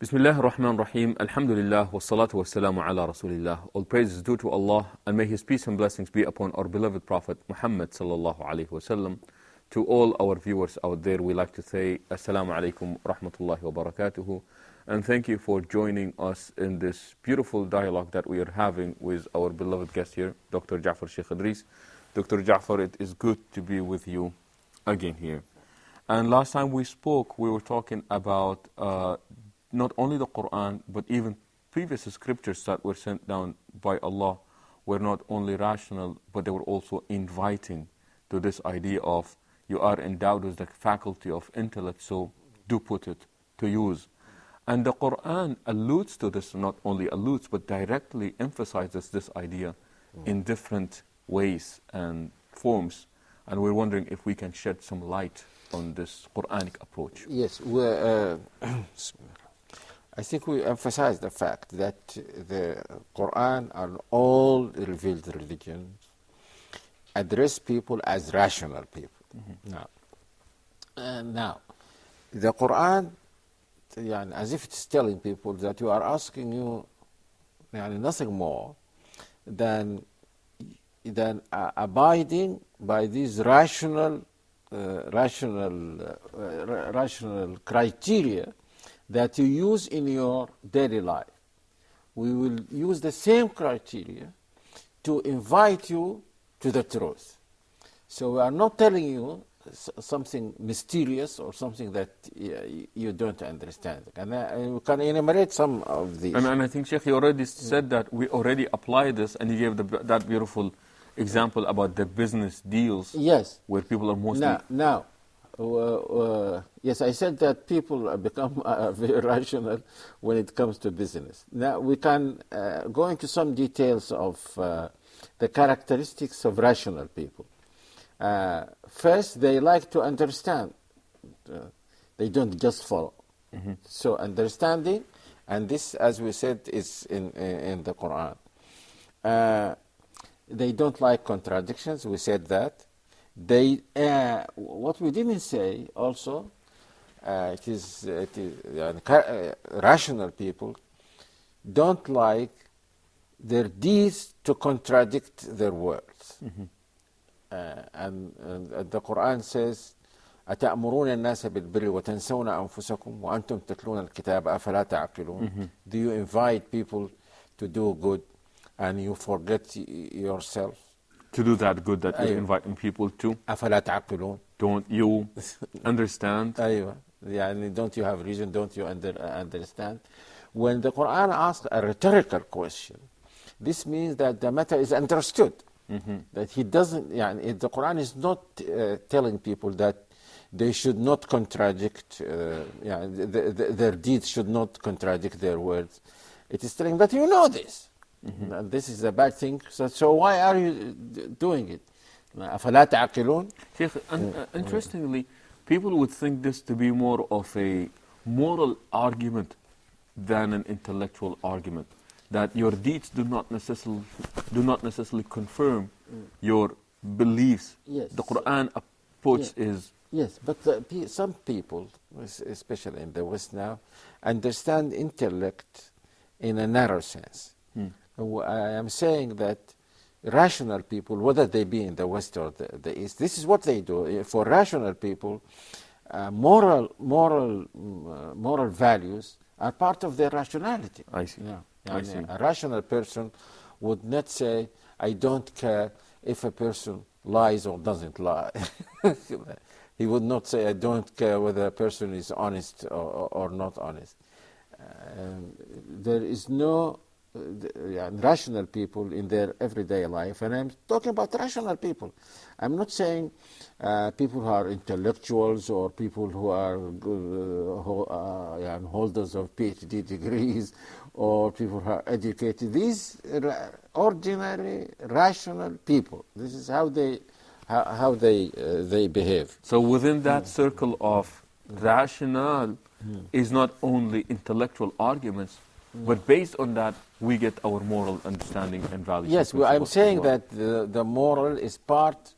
Bismillah ar-Rahman ar-Rahim. Alhamdulillah wa salatu wa salamu ala Rasulillah. All praise is due to Allah, and may His peace and blessings be upon our beloved Prophet Muhammad sallallahu alayhi wa sallam. To all our viewers out there, we like to say Assalamu alaikum rahmatullahi wa barakatuhu. And thank you for joining us in this beautiful dialogue that we are having with our beloved guest here, Dr. Sh.Yassir Sheikh Idris. Dr. Ja'far, it is good to be with you again here. And last time we spoke, we were talking about not only the Quran, but even previous scriptures that were sent down by Allah were not only rational, but they were also inviting to this idea of you are endowed with the faculty of intellect, so do put it to use. And the Quran alludes to this, not only alludes, but directly emphasizes this idea in different ways and forms. And we're wondering if we can shed some light on this Quranic approach. Yes, I think we emphasize the fact that the Quran and all revealed religions address people as rational people. Now, the Quran, as if it's telling people that you are asking you nothing more than abiding by these rational criteria that you use in your daily life. We will use the same criteria to invite you to the truth. So we are not telling you something mysterious or something that you don't understand. And we can enumerate some of these. And I think, Sheikh, you already said that we already apply this, and you gave that beautiful example about the business deals. Yes. Where people are mostly... Yes, I said that people become very rational when it comes to business. Now, we can go into some details of the characteristics of rational people. First, they like to understand. They don't just follow. So understanding, and this, as we said, is in the Quran. They don't like contradictions. We said that. What we didn't say also, rational people don't like their deeds to contradict their words. And the Quran says, أتأمرون الناس بالبر وتنسون أنفسكم وأنتم تتلون الكتاب أفلا تعقلون. Do you invite people to do good and you forget yourself? To do that good that you're inviting people to. أفلا تعقلون. Don't you understand? Don't you have reason? Don't you understand? When the Quran asks a rhetorical question, this means that the matter is understood. That he doesn't. The Quran is not telling people that they should not contradict. Their deeds should not contradict their words. It is telling that you know this. And this is a bad thing. So why are you doing it? أفلا تعقلون? Sheikh, interestingly, people would think this to be more of a moral argument than an intellectual argument. That your deeds do not necessarily confirm your beliefs. Yes. The Quran approach is... Yes, but some people, especially in the West now, understand intellect in a narrow sense. I am saying that rational people, whether they be in the West or the East, this is what they do. For rational people, moral values are part of their rationality. I see. I see. A rational person would not say, I don't care if a person lies or doesn't lie. He would not say, I don't care whether a person is honest or not honest. There is no rational people in their everyday life, and I'm talking about rational people. I'm not saying people who are intellectuals or people who are holders of PhD degrees or people who are educated. These ordinary rational people. This is how they behave. So within that circle of rational is not only intellectual arguments, but based on that, we get our moral understanding and values. Yes, I'm saying that the moral is part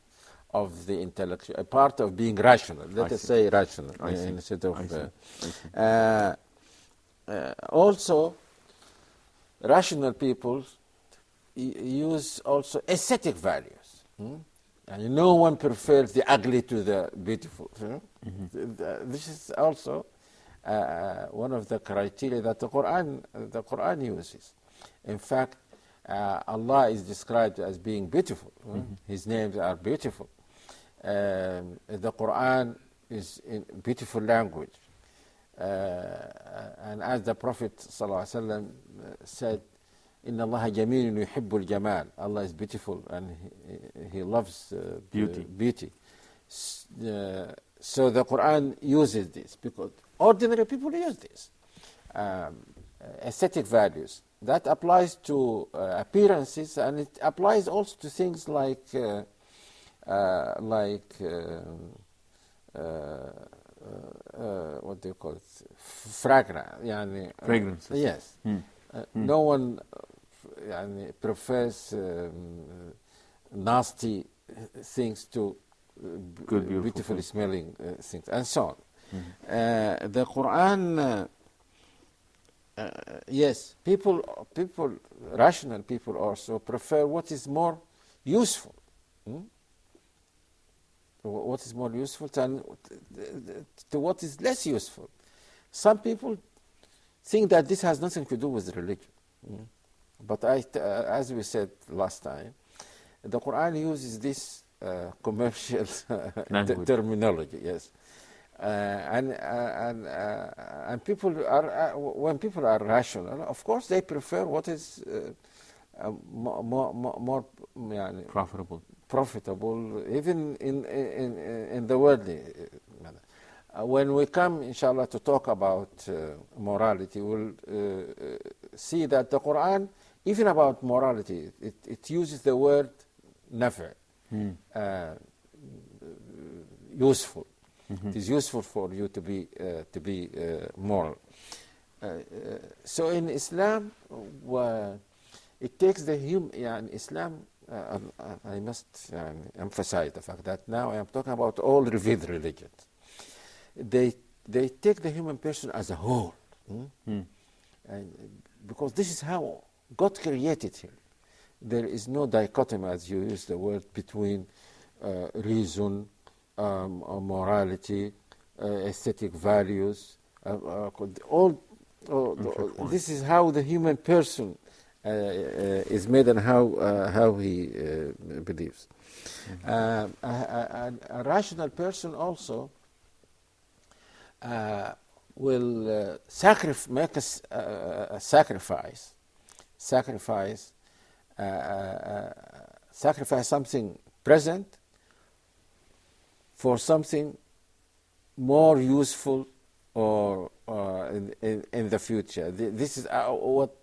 of the intellectual, a part of being rational. Let us say rational instead of. Also, rational people use also aesthetic values. And no one prefers the ugly to the beautiful. This is also one of the criteria that the Quran uses. In fact, Allah is described as being beautiful. His names are beautiful. The Quran is in beautiful language. And as the Prophet ﷺ said, Inna Allah jamilun yuhibbul jamal. Allah is beautiful and He loves beauty. So the Quran uses this because ordinary people use this. Aesthetic values. That applies to appearances, and it applies also to things like what do you call it? Fragrances. Yes. No one prefers nasty things to good, beautifully smelling things, and so on. The Quran, yes, rational people also prefer what is more useful. What is more useful than to what is less useful. Some people think that this has nothing to do with religion. But as we said last time, the Quran uses this commercial terminology, yes. And people are, when people are rational, of course they prefer what is more profitable, even in the worldly manner. When we come, inshallah, to talk about morality, we'll see that the Quran, even about morality, it uses the word nafi', useful. It is useful for you to be moral. So in Islam, it takes the human. Islam. I must emphasize the fact that now I am talking about all revealed religions. They take the human person as a whole, and because this is how God created him. There is no dichotomy, as you use the word, between reason, morality, aesthetic values. This is how the human person is made and how he believes. A rational person also will make a sacrifice something present for something more useful or in the future. This is what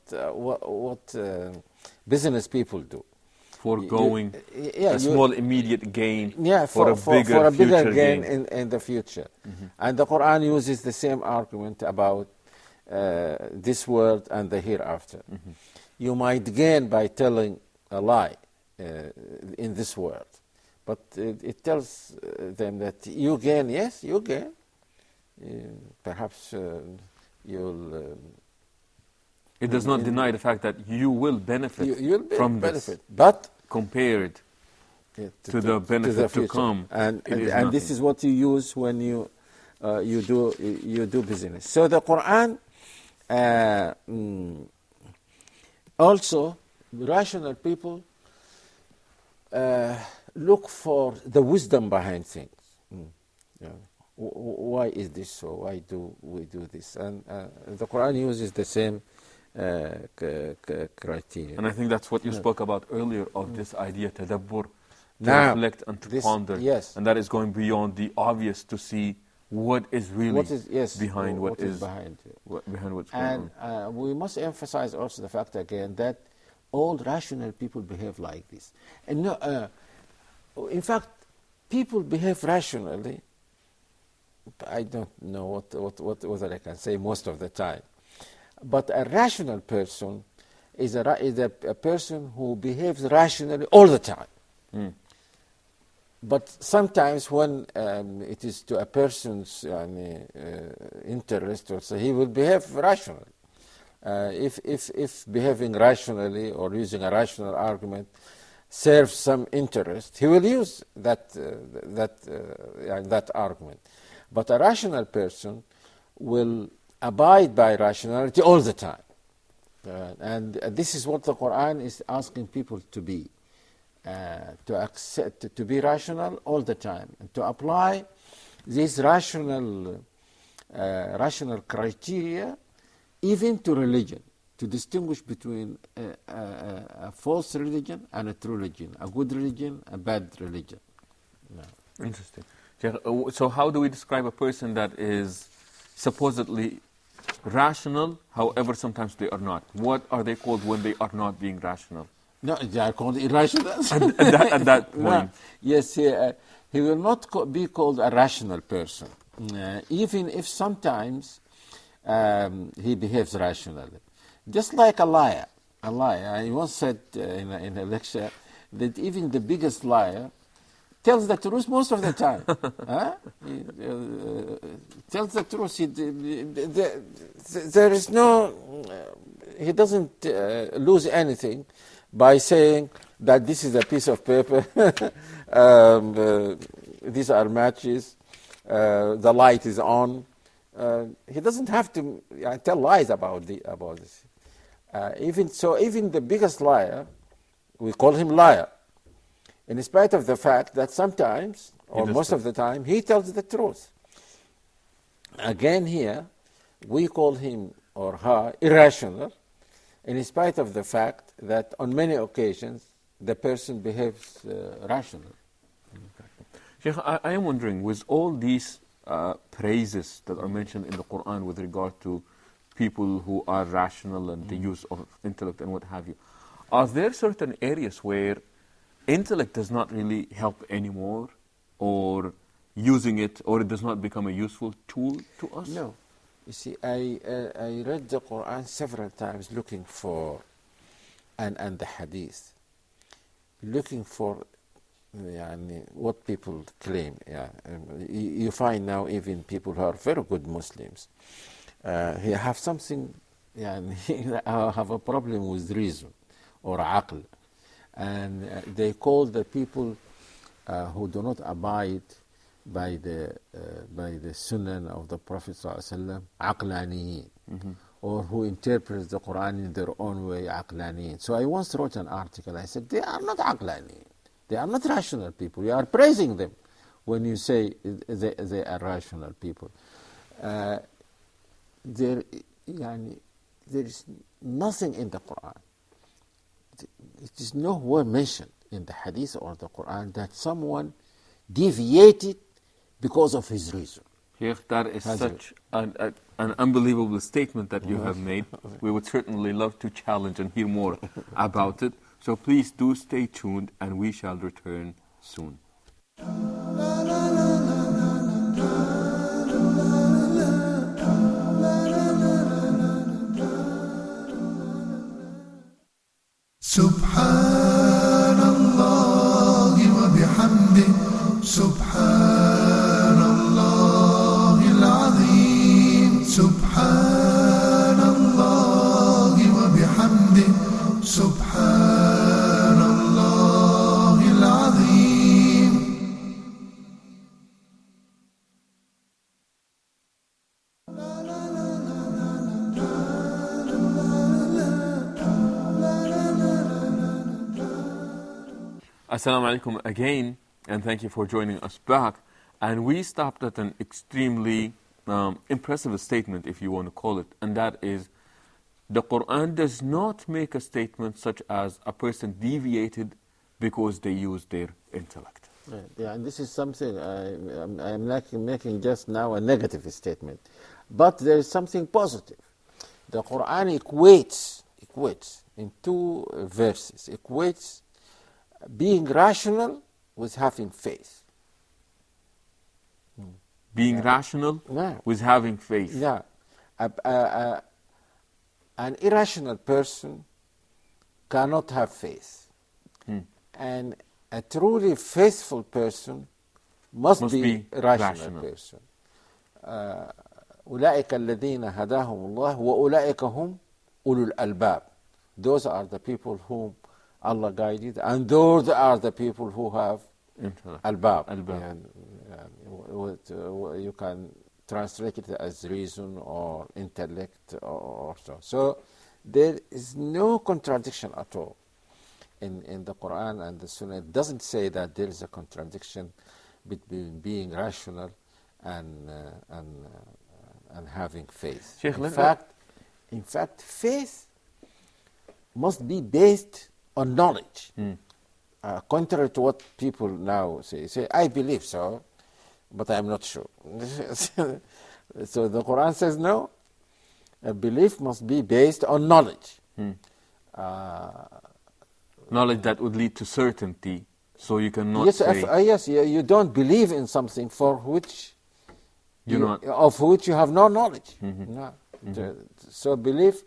business people do. Foregoing a small immediate gain for a bigger gain in the future. And the Quran uses the same argument about this world and the hereafter. You might gain by telling a lie in this world, but it tells them that you gain, yes, you gain. Perhaps you'll... It does not deny the fact that you will benefit from this, but compared to the benefit to come. And this is what you use when you do business. So the Quran also, rational people look for the wisdom behind things. Why is this so? Why do we do this? And the Quran uses the same criteria. And I think that's what you spoke about earlier, of this idea, tadabbur, to reflect and to ponder. Yes. And that is going beyond the obvious to see what is really behind what's going on. And we must emphasize also the fact again that all rational people behave like this. And in fact, people behave rationally. I don't know what I can say most of the time. But a rational person is a person who behaves rationally all the time. But sometimes when it is to a person's interest, also, he will behave rationally. If behaving rationally or using a rational argument serves some interest, he will use that argument. But a rational person will abide by rationality all the time. And this is what the Quran is asking people to be, to accept, to be rational all the time, and to apply these rational criteria even to religion, to distinguish between a false religion and a true religion, a good religion, a bad religion. No. Interesting. So how do we describe a person that is supposedly rational, however sometimes they are not? What are they called when they are not being rational? No, they are called irrational. At that point. No. Yes, he will not be called a rational person, even if sometimes he behaves rationally. Just like a liar. I once said in a lecture that even the biggest liar tells the truth most of the time. He tells the truth. There is no... he doesn't lose anything by saying that this is a piece of paper, these are matches, the light is on. He doesn't have to tell lies about this. Even the biggest liar, we call him liar, in spite of the fact that sometimes, or most of the time, he tells the truth. Again here, we call him or her irrational, in spite of the fact that on many occasions the person behaves rationally. Sheikh, I am wondering, with all these praises that are mentioned in the Quran with regard to people who are rational and the use of intellect and what have you, are there certain areas where intellect does not really help anymore, or using it, or it does not become a useful tool to us? No. You see, I read the Quran several times looking for, and the Hadith, looking for what people claim. You find now even people who are very good Muslims, he have something, have a problem with reason or aql. And they call the people who do not abide by the sunnah of the Prophet ﷺ aqlaniyin, or who interpret the Quran in their own way aqlaniyin. So I once wrote an article. I said they are not aqlaniyin. They are not rational people. You are praising them when you say they are rational people. There is nothing in the Quran. It is nowhere mentioned in the Hadith or the Quran that someone deviated because of his reason. Yes, that is such an unbelievable statement that you have made. We would certainly love to challenge and hear more about it. So please do stay tuned, and we shall return soon. Subhanallah wa bihamdi, Subhanallah al-Azim, Subhanallah wa bihamdi, Subhanallah al-Azim. Assalamu alaikum again, and thank you for joining us back. And we stopped at an extremely impressive statement, if you want to call it, and that is, the Quran does not make a statement such as a person deviated because they used their intellect. Yeah, and this is something I'm making just now a negative statement. But there is something positive. The Quran equates in two verses, equates being rational with having faith. Being rational with having faith. Yeah. An irrational person cannot have faith. And a truly faithful person must be a rational person. أولئك الذين هداهم الله وأولئك هم ulul albab. Those are the people whom Allah guided, and those are the people who have albab. You can translate it as reason or intellect or so. So there is no contradiction at all in the Quran and the Sunnah. It doesn't say that there is a contradiction between being rational and having faith. Sheikh, In fact, faith must be based on knowledge. Contrary to what people now say, I believe so, but I'm not sure. So the Quran says no, a belief must be based on knowledge. Knowledge that would lead to certainty, so you cannot say... Yes, you don't believe in something for which of which you have no knowledge. No. So belief,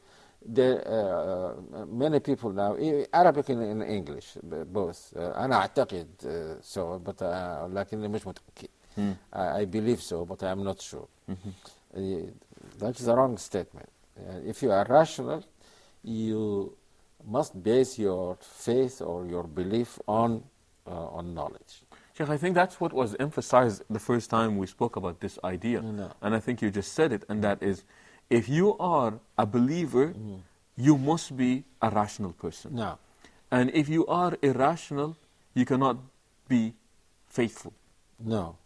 many people now, Arabic and English both. أنا أعتقد so, but لكني مش متأكد. I believe so, but I am not sure. That's the wrong statement. If you are rational, you must base your faith or your belief on knowledge. Sheikh, I think that's what was emphasized the first time we spoke about this idea. No. And I think you just said it, and that is, if you are a believer, you must be a rational person. No. And if you are irrational, you cannot be faithful. No.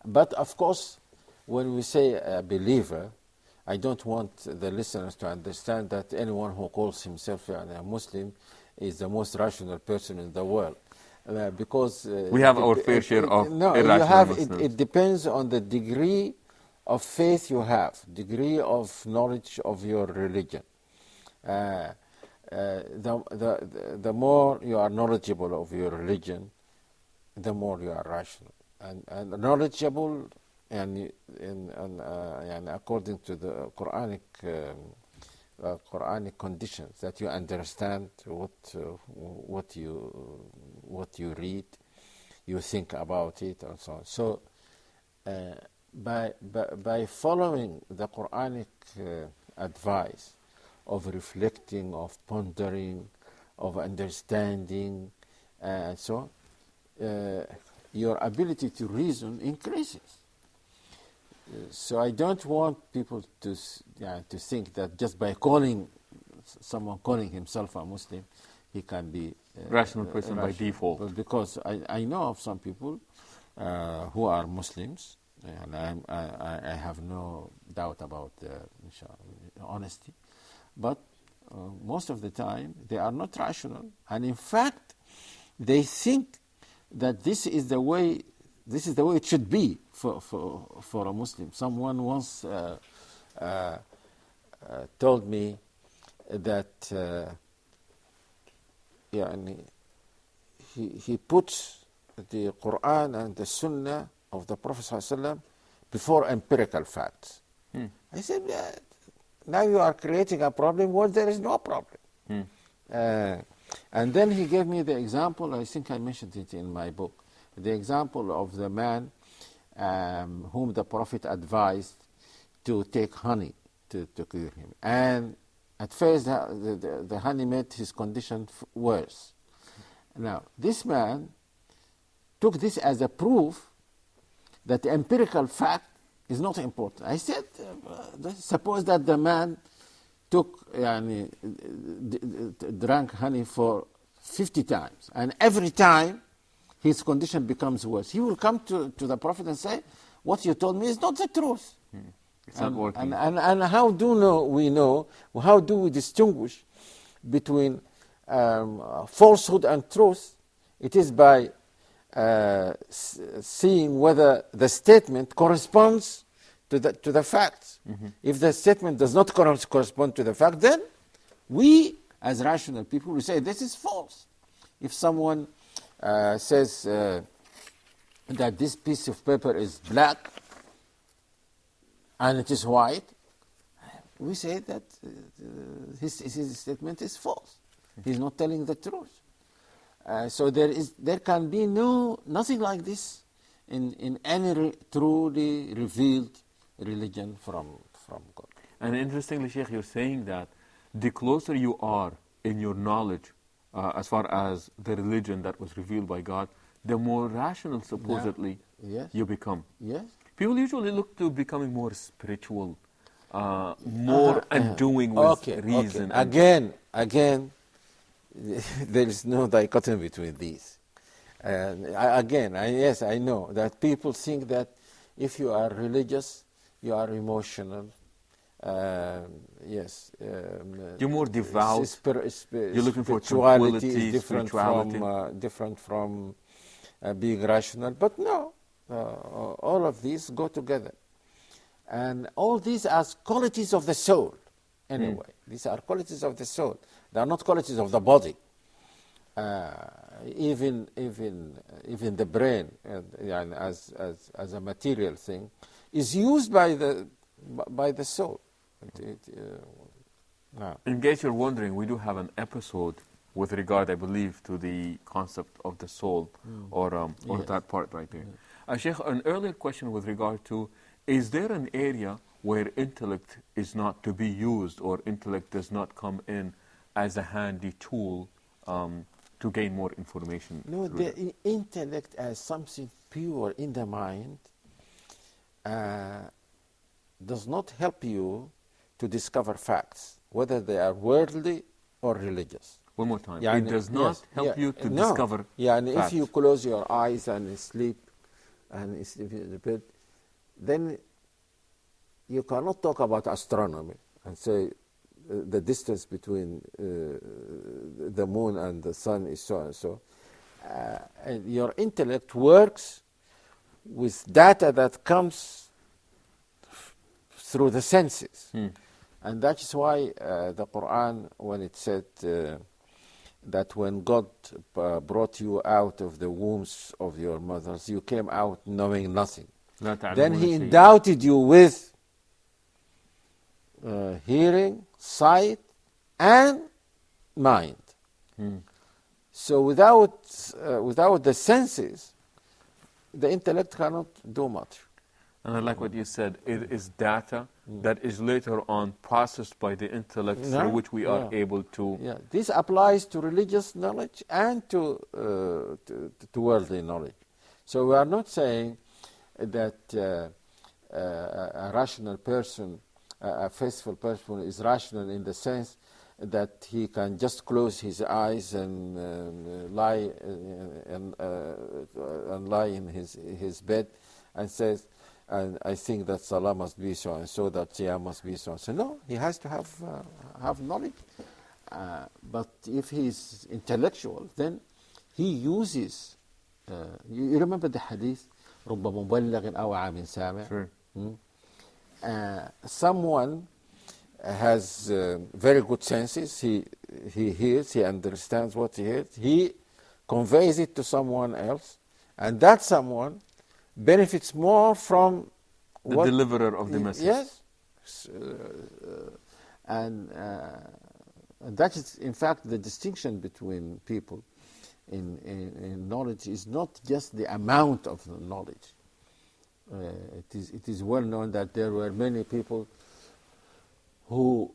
But of course, when we say a believer, I don't want the listeners to understand that anyone who calls himself a Muslim is the most rational person in the world. Because we have our fair share of irrational Muslims. It depends on the degree of faith you have, degree of knowledge of your religion. The more you are knowledgeable of your religion, the more you are rational. And knowledgeable, and according to the Quranic conditions, that you understand what you read, you think about it, and so on. So by following the Quranic advice of reflecting, of pondering, of understanding, and so on, your ability to reason increases. So I don't want people to think that just by someone calling himself a Muslim, he can be rational person by default. But because I know of some people who are Muslims, and I have no doubt about their honesty, but most of the time they are not rational, and in fact they think that this is the way it should be for a Muslim. Someone once told me that he puts the Quran and the Sunnah of the Prophet ﷺ before empirical facts. I said, now you are creating a problem where there is no problem. And then he gave me the example, I think I mentioned it in my book, the example of the man whom the Prophet advised to take honey to cure him. And at first the honey made his condition worse. Now, this man took this as a proof that the empirical fact is not important. I said, suppose that the man drank honey for 50 times, and every time his condition becomes worse. He will come to the Prophet and say, what you told me is not the truth. It's not working. And how do we know, how do we distinguish between falsehood and truth? It is by seeing whether the statement corresponds to the facts. If the statement does not correspond to the fact, then we, as rational people, we say this is false. If someone says that this piece of paper is black and it is white, we say that his statement is false. He's not telling the truth. So there can be nothing like this in any truly revealed religion from God. And interestingly, Sheikh, you're saying that the closer you are in your knowledge as far as the religion that was revealed by God, the more rational, supposedly, Yes. you become. Yes. People usually look to becoming more spiritual, more and doing with Okay. reason. Again, there is no dichotomy between these. Yes, I know that people think that if you are religious, you are emotional. Yes. You're more devout. You're looking for spirituality tranquility, is different from being rational. But no, all of these go together. And all these are qualities of the soul, anyway. These are qualities of the soul. They are not qualities of the body. Even the brain, as a material thing, is used by the soul. In case you're wondering, we do have an episode with regard, I believe, to the concept of the soul, or Yes. that part right there. Sheikh, an earlier question with regard to, is there an area where intellect is not to be used, or intellect does not come in as a handy tool to gain more information? No, the intellect as something pure in the mind does not help you to discover facts, whether they are worldly or religious. One more time. It does not help you to discover facts. If you close your eyes and sleep in the bed, then you cannot talk about astronomy and say the distance between the moon and the sun is so and so. And your intellect works with data that comes through the senses. And that is why the Quran, when it said that when God brought you out of the wombs of your mothers, you came out knowing nothing. Then He endowed you with hearing, sight, and mind. So without the senses, the intellect cannot do much. And I like what you said. It is data that is later on processed by the intellect, through which we are able to... Yeah, this applies to religious knowledge and to worldly knowledge. So we are not saying that a rational person, a faithful person, is rational in the sense that he can just close his eyes and lie in his bed and says, and I think that Salah must be so and so, that Siyam must be so and so. No, he has to have knowledge. But if he is intellectual, then he uses. You remember the hadith, رب مبلغ أوعى من سامع. Sure. Someone has very good senses. He hears, he understands what he hears. He conveys it to someone else, and that someone benefits more from the deliverer of the message. Yes. And that is, in fact, the distinction between people in knowledge is not just the amount of the knowledge. It is well known that there were many people who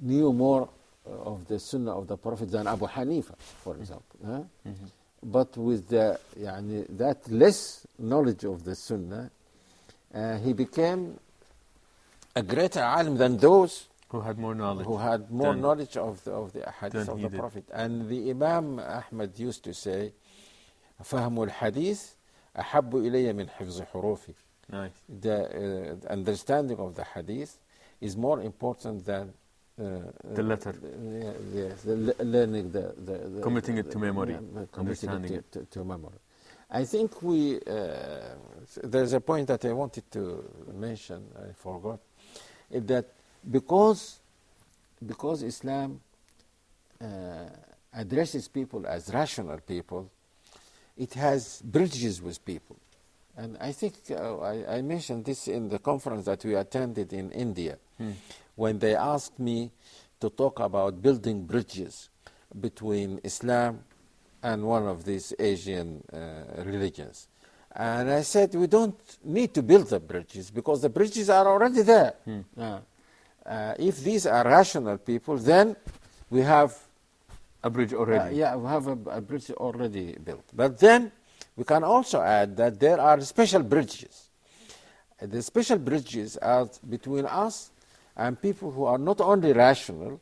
knew more of the Sunnah of the Prophet than Abu Hanifa, for example. But with that less knowledge of the Sunnah, he became a greater alim than those who had more knowledge. Knowledge of the hadith of the Prophet. And the Imam Ahmad used to say, فهم الحديث أحب إلي من حفظ حروفي. Nice. The understanding of the hadith is more important than the letter. Yes, learning the committing it to memory, understanding it to memory. I think there's a point that I wanted to mention, I forgot, is that because Islam addresses people as rational people, it has bridges with people. And I think I mentioned this in the conference that we attended in India, when they asked me to talk about building bridges between Islam and one of these Asian religions. And I said, we don't need to build the bridges, because the bridges are already there. If these are rational people, then we have A bridge already. we have a bridge already built. But then we can also add that there are special bridges. The special bridges are between us and people who are not only rational,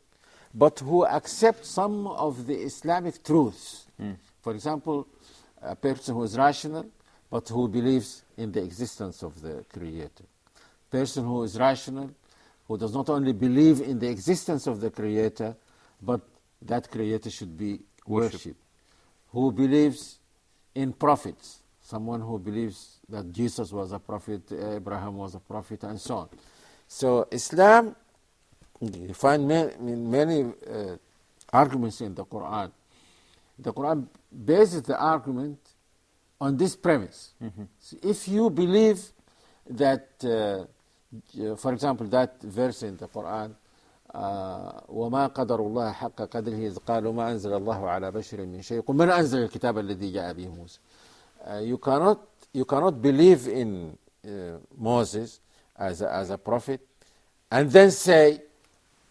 but who accept some of the Islamic truths. For example, a person who is rational, but who believes in the existence of the Creator. Person who is rational, who does not only believe in the existence of the Creator, but that Creator should be worshipped. Who believes in prophets, someone who believes that Jesus was a prophet, Abraham was a prophet, and so on. So Islam, you find many arguments in the Quran. The Quran bases the argument on this premise. So if you believe that, for example, that verse in the Quran, وما قدر الله حق قدره إذ قالوا ما أنزل الله على بشر من شيء قل من أنزل الكتاب الذي جاء به موسى. You cannot believe in Moses as a prophet and then say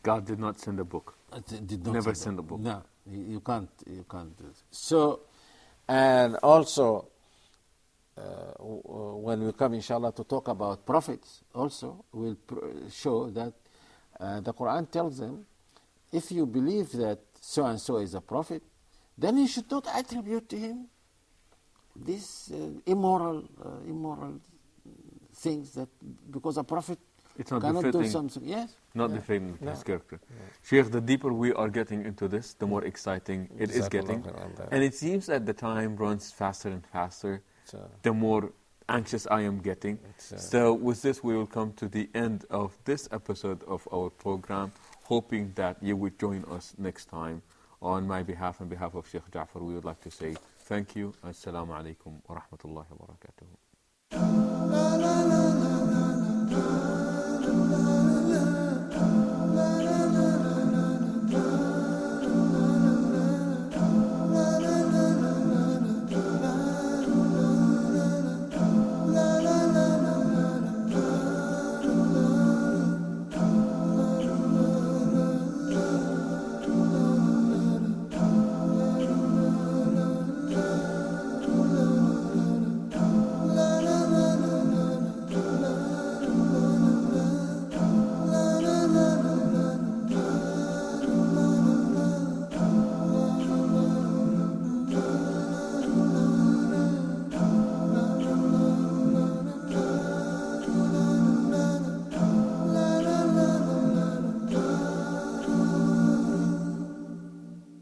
God did not send a book. Did not Never send a book. No, you can't do this. So, and also when we come inshallah to talk about prophets also, we'll show that the Quran tells them, if you believe that so and so is a prophet, then you should not attribute to him these immoral things, that because a prophet It's not cannot do befitting. something. Yes. Not befitting his character. Sheikh, the deeper we are getting into this, the more exciting it is getting. And it seems that the time runs faster and faster, the more anxious I am getting. So with this, we will come to the end of this episode of our program, hoping that you would join us next time. On my behalf and behalf of Sheikh Ja'far, we would like to say thank you. Assalamu alaikum wa rahmatullahi wa barakatuh.